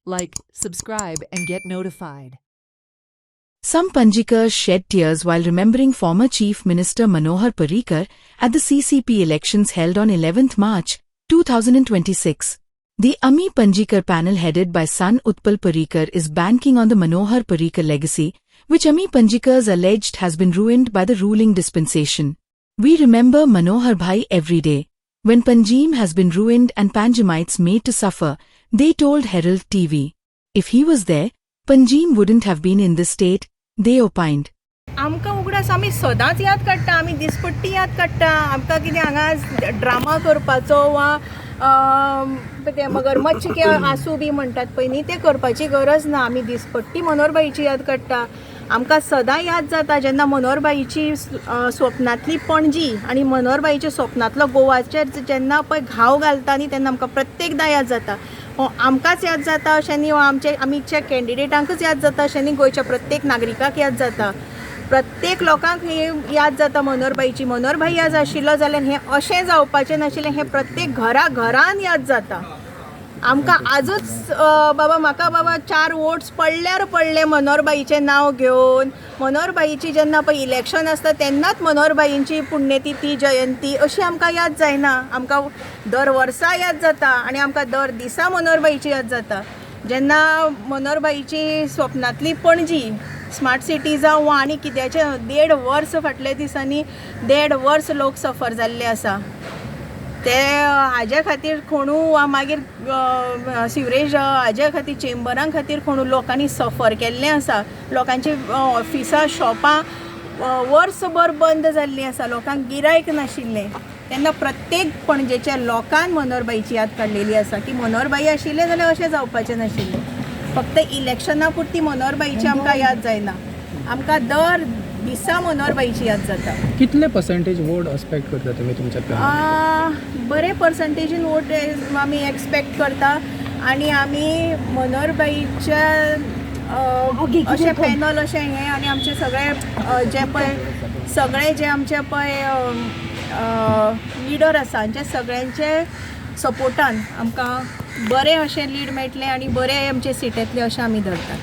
like, subscribe, and get notified. Some Panjikars shed tears while remembering former Chief Minister Manohar Parrikar at the CCP elections held on 11th March 2026. The Ami Panjikar panel headed by son Utpal Parrikar is banking on the Manohar Parrikar legacy, which Ami Panjikars alleged has been ruined by the ruling dispensation. We remember Manohar Bhai every day. When Panjim has been ruined and Panjimites made to suffer, they told Herald TV. If he was there, Panjim wouldn't have been in this state, they opined. आमकां उगडास आमी सदांच याद काडटा, आमी दिसपट्टी याद काडटा. आमकां कितें हांगा ड्रामा करपाचो वा ते मगरमच्छ के आसूं बी म्हणटात पळय न्ही, ते करपाची गरज ना. आमी दिसपट्टी मनोहरबाईची याद काडटा. आमकां सदां याद जाता जेन्ना मनोहरबाईची स्वप्नांतली पणजी आनी मनोहरबाईच्या स्वप्नांतलो गोवाचेर जेन्ना पळय घाव घालता न्ही, तेन्ना आमकां प्रत्येकदां याद जाता. आमकांच याद जाता अशें न्ही, आमच्या कॅन्डिडेटांकच याद जाता अशें न्ही, गोंयच्या प्रत्येक नागरिकाक याद जाता. प्रत्येक लोकांक हे याद जाता मनोहरबाईची. मनोहरबाई याद आशिल्लो जाल्यार हें अशें जावपाचें नाशिल्लें, हें प्रत्येक घरान याद जाता. आमकां आजूच म्हाका 4 वोट्स पडल्यार पडले मनोहरबाईचें नांव घेवन. मनोहरबाईची जेन्ना पळय इलेक्शन आसता तेन्नाच मनोहरबाईंची पुण्यतिथी जयंती अशी आमकां याद जायना. आमकां दर वर्सा याद जाता आनी आमकां दर दिसा मनोहरबाईची याद जाता. जेन्ना मनोहरबाईची स्वप्नांतली पणजी स्मार्ट सिटी जावं वा आनी कित्याचें 1.5 वर्स फाटल्या दिसांनी 1.5 वर्स लोक सफर जाल्ले आसा. ते हाजे खातीर कोणू वा मागीर सिवरेज हाजे खातीर चेंबरां खातीर कोणू लोकांनी सफर केल्लें आसा. लोकांची ऑफिसां शॉपां वर्सभर बंद जाल्लीं आसा, लोकांक गिरायक नाशिल्लें. तेन्ना प्रत्येक पणजेच्या लोकांन मनोहरबाईची याद काडलेली आसा की मनोहरबाई आशिल्लें जाल्यार अशें जावपाचें नाशिल्लें. फक्त इलेक्शना पुरती मनोहरबाईची आमकां याद जायना, आमकां दर दिसा मनोहरबाईची याद जाता. कितले पर्सेंटेज वोट एक्सपेक्ट करता तुमी तुमच्या बरे पर्संटेजीन वोट आमी एक्सपेक्ट करता आनी आमी मनोहरबाईच्या अशें पॅनल अशें हें आनी आमचे सगळे जे आमचे पळय लिडर आसा जे सगळ्यांचे सपोर्टान आमकां बरें अशें लीड मेळटलें आनी बरे आमचे सीट येतले अशें आमी धरतात.